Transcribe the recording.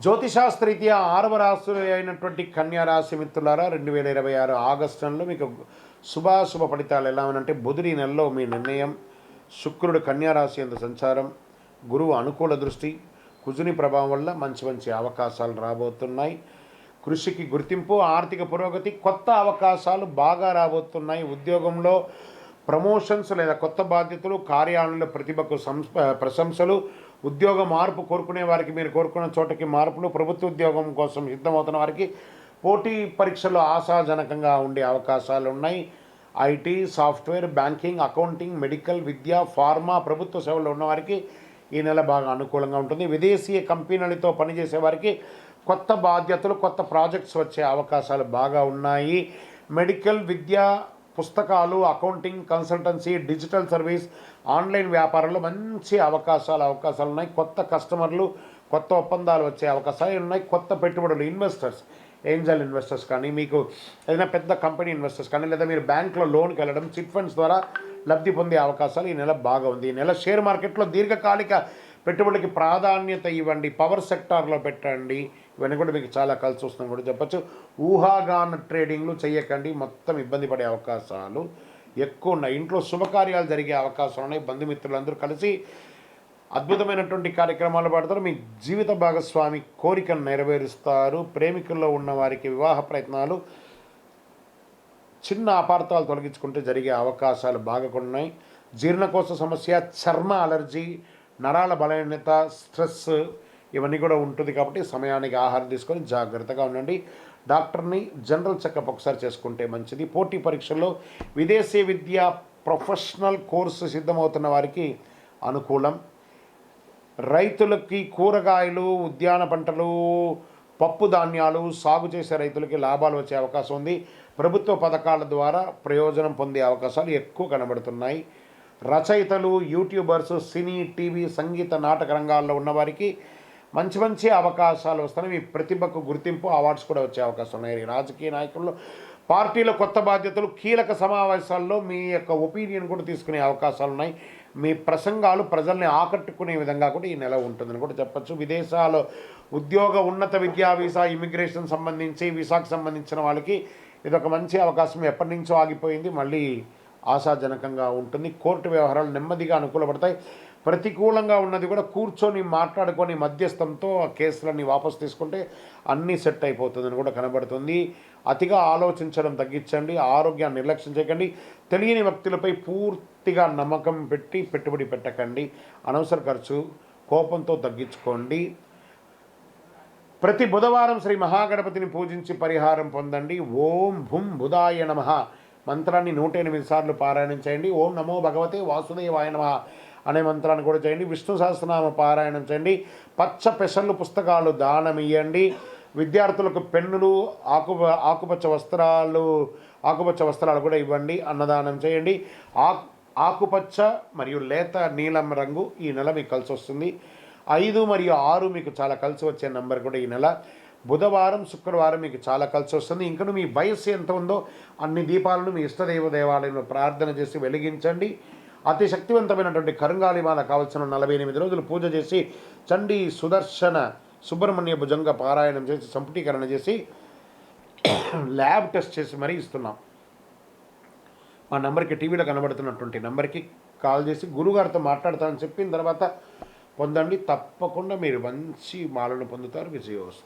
జ్యోతిశాస్త్రరీత్యా 6వ రాశి అయినటువంటి కన్యా రాశి మిత్రులారా, 2026 ఆగస్టు నెలలో మీకు శుభాశుభ ఫలితాలు ఎలా ఉనంటే, బుధుడి నెలలో మీ నిర్ణయం, శుక్రుడు కన్యా రాశి యందు సంచారం, గురువు అనుకూల దృష్టి, కుజుని ప్రభావం వల్ల మంచి మంచి అవకాశాలు రాబోతున్నాయి. కృషికి గుర్తింపు, ఆర్థిక పురోగతి, కొత్త అవకాశాలు బాగా రాబోతున్నాయి. ఉద్యోగంలో ప్రమోషన్స్ లేదా కొత్త బాధ్యతలు, కార్యాలయంలో ప్రతిభకు ప్రశంసలు, ఉద్యోగ మార్పు కోరుకునే వారికి మీరు కోరుకున్న చోటకి మార్పులు, ప్రభుత్వ ఉద్యోగం కోసం సిద్ధమవుతున్న వారికి పోటీ పరీక్షలు ఆశాజనకంగా ఉండే అవకాశాలు ఉన్నాయి. IT, software, banking, accounting, medical, Vidya, pharma, ప్రభుత్వ సేవల్లో ఉన్నవారికి ఈ నెల బాగా అనుకూలంగా ఉంటుంది. విదేశీయ కంపెనీలతో పనిచేసే వారికి కొత్త బాధ్యతలు, కొత్త ప్రాజెక్ట్స్ వచ్చే అవకాశాలు బాగా ఉన్నాయి. మెడికల్, విద్య, పుస్తకాలు, accounting, consultancy, digital service, online వ్యాపారంలో మంచి అవకాశాలు ఉన్నాయి. కొత్త కస్టమర్లు, కొత్త ఒప్పందాలు వచ్చే అవకాశాలు ఉన్నాయి. కొత్త పెట్టుబడులు, ఇన్వెస్టర్స్, ఏంజల్ ఇన్వెస్టర్స్ కానీ, మీకు ఏదైనా పెద్ద కంపెనీ ఇన్వెస్టర్స్ కానీ, లేదా మీరు బ్యాంకులో లోన్కి వెళ్ళడం, చిట్ ఫండ్స్ ద్వారా లబ్ధి పొందే అవకాశాలు ఈ నెల బాగా ఉంది. ఈ నెల షేర్ మార్కెట్లో దీర్ఘకాలిక పెట్టుబడికి ప్రాధాన్యత ఇవ్వండి, పవర్ సెక్టార్లో పెట్టండి. ఇవన్నీ కూడా మీకు చాలా కలిసి వస్తుందని కూడా చెప్పచ్చు. ఊహాగాన ట్రేడింగ్లు చేయకండి, మొత్తం ఇబ్బంది పడే అవకాశాలు ఎక్కువ ఉన్నాయి. ఇంట్లో శుభకార్యాలు జరిగే అవకాశాలు ఉన్నాయి. బంధుమిత్రులందరూ కలిసి అద్భుతమైనటువంటి కార్యక్రమాలు పడతారు. మీ జీవిత భాగస్వామి కోరికను నెరవేరుస్తారు. ప్రేమికుల్లో ఉన్న వారికి వివాహ ప్రయత్నాలు, చిన్న అపార్థాలు తొలగించుకుంటే జరిగే అవకాశాలు బాగా ఉన్నాయి. జీర్ణకోశ సమస్య, చర్మ అలర్జీ, నరాల బలహీనత, స్ట్రెస్ ఇవన్నీ కూడా ఉంటుంది. కాబట్టి సమయానికి ఆహారం తీసుకొని జాగ్రత్తగా ఉండండి. డాక్టర్ని జనరల్ చెకప్ ఒకసారి చేసుకుంటే మంచిది. పోటీ పరీక్షల్లో విదేశీ విద్య, ప్రొఫెషనల్ కోర్సు సిద్ధమవుతున్న వారికి అనుకూలం. రైతులకి కూరగాయలు, ఉద్యాన పంటలు, పప్పు ధాన్యాలు సాగు చేసే రైతులకి లాభాలు వచ్చే అవకాశం ఉంది. ప్రభుత్వ పథకాల ద్వారా ప్రయోజనం పొందే అవకాశాలు ఎక్కువ కనబడుతున్నాయి. రచయితలు, యూట్యూబర్స్, సినీ, టీవీ, సంగీత, నాటక రంగాల్లో ఉన్నవారికి మంచి మంచి అవకాశాలు వస్తున్నాయి. మీ ప్రతిభకు గుర్తింపు, అవార్డ్స్ కూడా వచ్చే అవకాశం ఉన్నాయి. రాజకీయ నాయకుల్లో పార్టీలో కొత్త బాధ్యతలు, కీలక సమావేశాల్లో మీ యొక్క ఒపీనియన్ కూడా తీసుకునే అవకాశాలు ఉన్నాయి. మీ ప్రసంగాలు ప్రజల్ని ఆకట్టుకునే విధంగా కూడా ఈ నెల ఉంటుందని కూడా చెప్పచ్చు. విదేశాల్లో ఉద్యోగ, ఉన్నత విద్యా వీసా, ఇమిగ్రేషన్ సంబంధించి, వీసాకు సంబంధించిన వాళ్ళకి ఇది ఒక మంచి అవకాశం. ఎప్పటి నుంచో ఆగిపోయింది, మళ్ళీ ఆశాజనకంగా ఉంటుంది. కోర్టు వ్యవహారాలు నెమ్మదిగా అనుకూలపడతాయి. ప్రతికూలంగా ఉన్నది కూడా కూర్చొని మాట్లాడుకొని మధ్యస్థంతో ఆ కేసులన్నీ వాపసు తీసుకుంటే అన్నీ సెట్ అయిపోతుందని కూడా కనబడుతుంది. అతిగా ఆలోచించడం తగ్గించండి. ఆరోగ్యాన్ని నిర్లక్ష్యం చేయకండి. తెలియని వ్యక్తులపై పూర్తిగా నమ్మకం పెట్టి పెట్టుబడి పెట్టకండి. అనవసర ఖర్చు కోపంతో తగ్గించుకోండి. ప్రతి బుధవారం శ్రీ మహాగణపతిని పూజించి పరిహారం పొందండి. ఓం భుం బుధాయ నమః మంత్రాన్ని 108 సార్లు పారాయణం చేయండి. ఓం నమో భగవతే వాసుదేవాయ నమః అనే మంత్రాన్ని కూడా చేయండి. విష్ణు సహస్రనామ పారాయణం చేయండి. పచ్చ పెసళ్ళు పుస్తకాలు దానం ఇవ్వండి. విద్యార్థులకు పెన్నులు, ఆకుపచ్చ వస్త్రాలు కూడా ఇవ్వండి. అన్నదానం చేయండి. ఆకుపచ్చ మరియు లేత నీలం రంగు ఈ నెల మీకు కలిసి వస్తుంది. 5 మరియు 6 మీకు చాలా కలిసి వచ్చే నెంబర్ కూడా ఈ నెల. బుధవారం, శుక్రవారం మీకు చాలా కలిసి వస్తుంది. ఇంకను మీ వయస్సు ఎంత ఉందో అన్ని దీపాలను మీ ఇష్టదైవ దేవాలయంలో ప్రార్థన చేసి వెలిగించండి. అతి శక్తివంతమైనటువంటి కరుంగాలి మాల కావలసిన 48 రోజులు పూజ చేసి చండీ, సుదర్శన, సుబ్రహ్మణ్య భుజంగ పారాయణం చేసి సంపుటీకరణ చేసి ల్యాబ్ టెస్ట్ చేసి మరీ ఇస్తున్నాం. మా నెంబర్కి, టీవీలో కనబడుతున్నటువంటి నెంబర్కి కాల్ చేసి గురుగారితో మాట్లాడతానని చెప్పిన తర్వాత పొందండి. తప్పకుండా మీరు మంచి మాలను పొందుతారు. విజయోస్తు.